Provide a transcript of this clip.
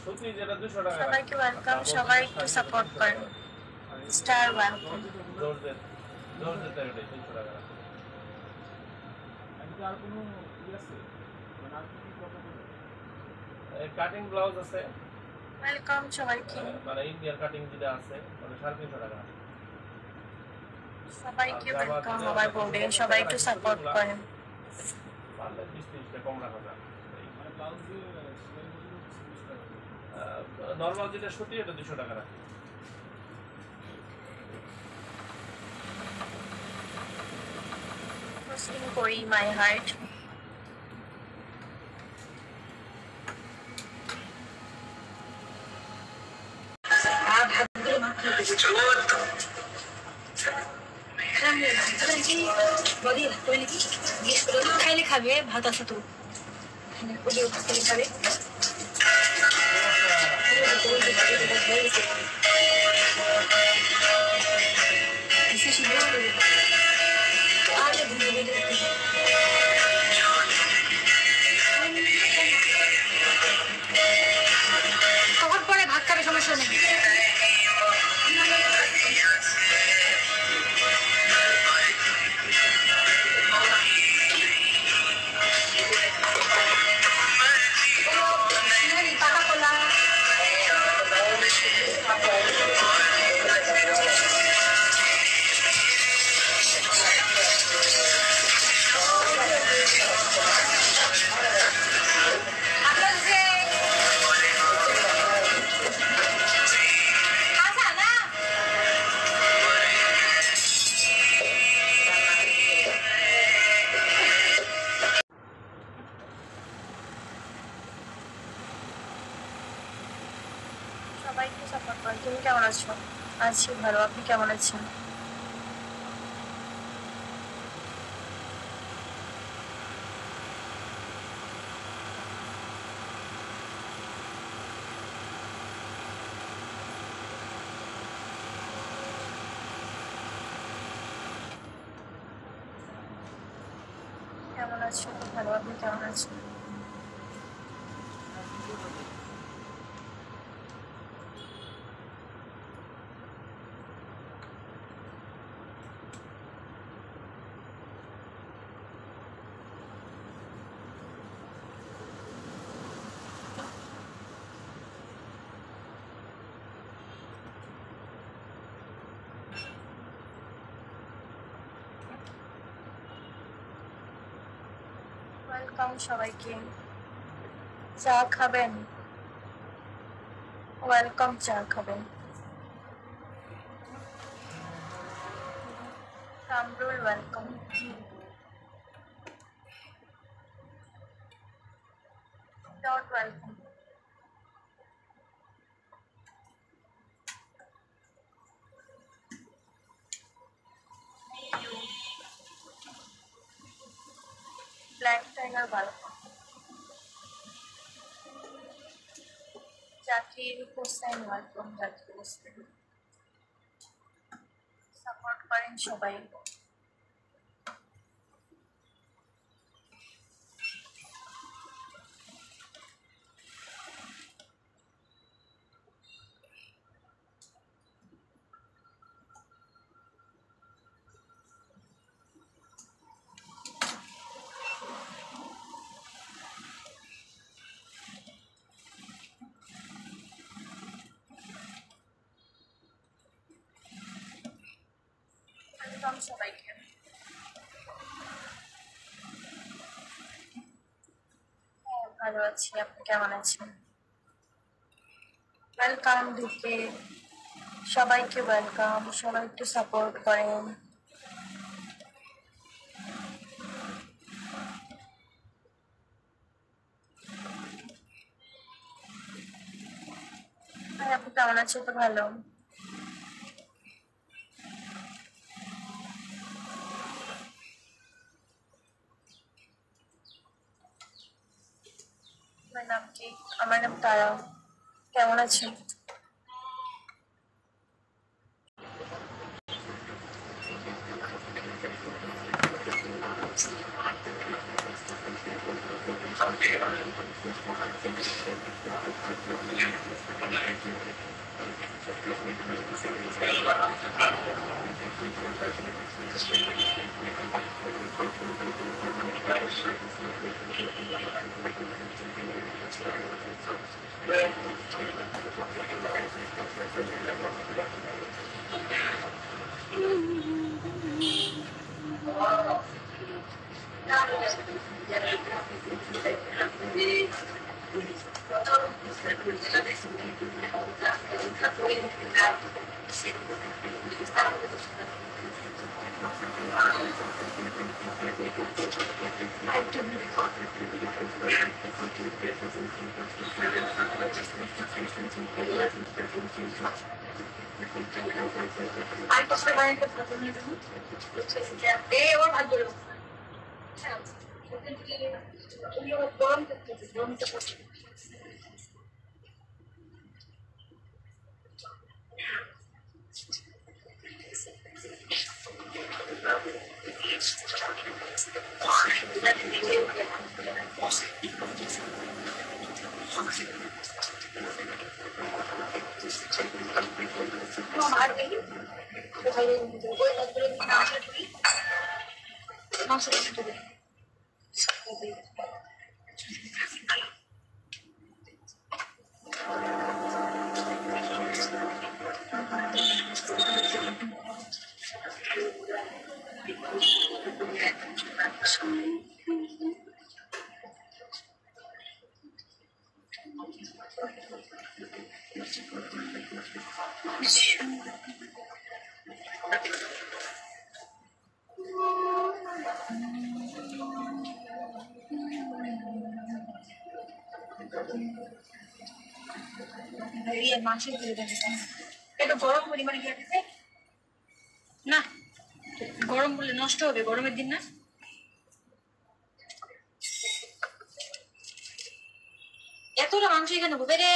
সুতি যেটা 200 টাকা। সবাইকে ওয়েলকাম, সবাই একটু সাপোর্ট করেন। Star welcome. জর্জেট টাকা 200 টাকা। আর কোনো আছে মানে আর কি কথা বলবো? কাটিং ব্লাউজ আছে। ওয়েলকাম সবাইকে, মানে ইন্ডিয়ান কাটিং যেটা আছে মানে 350 টাকা। সবাইকে ওয়েলকাম আমার বোর্ডে, সবাই একটু সাপোর্ট করেন। পারলে 20-30 কম রাখা যায়। মানে ব্লাউজ দিয়ে নরমাল যেটা সুতি এটা 200 টাকা রাখি। মুসলিম করি মাই হার্ট। খাইলে খাবে, ভাত আছে তো খাবে। তখন পরে ভাত খাবে, সমস্যা নেই। সবাইকে সাপোর্ট করেন। তুমি কেমন আছো? আছি ভালো, আপনি কেমন আছেন? কেমন আছো? ভালো, আপনি কেমন আছেন? ওয়েলকাম সবাইকে। চা খাবেন? ওয়েলকাম, চা খাবেন। Kamrul welcome. Dot welcome. Black tiger welcome. Zakir Hossain welcome. Zakir Hossain support করেন সবাই। ওয়েলকাম সবাইকে। হ্যাঁ ভালো আছি, আপনি কেমন আছেন? ওয়েলকাম ঢুকে, সবাইকে ওয়েলকাম, সবাই একটু সাপোর্ট করেন। আর আপনি কেমন আছেন? তো ভালো। আমার নাম কি? আমার নাম তারা। কেমন আছেন? মাংসের দিয়ে দেবে একটু গরম পরিমাণে খেয়ে দিতে না, গরম বলে নষ্ট হবে, গরমের দিন না। এতটা মাংস এখানে হবে রে।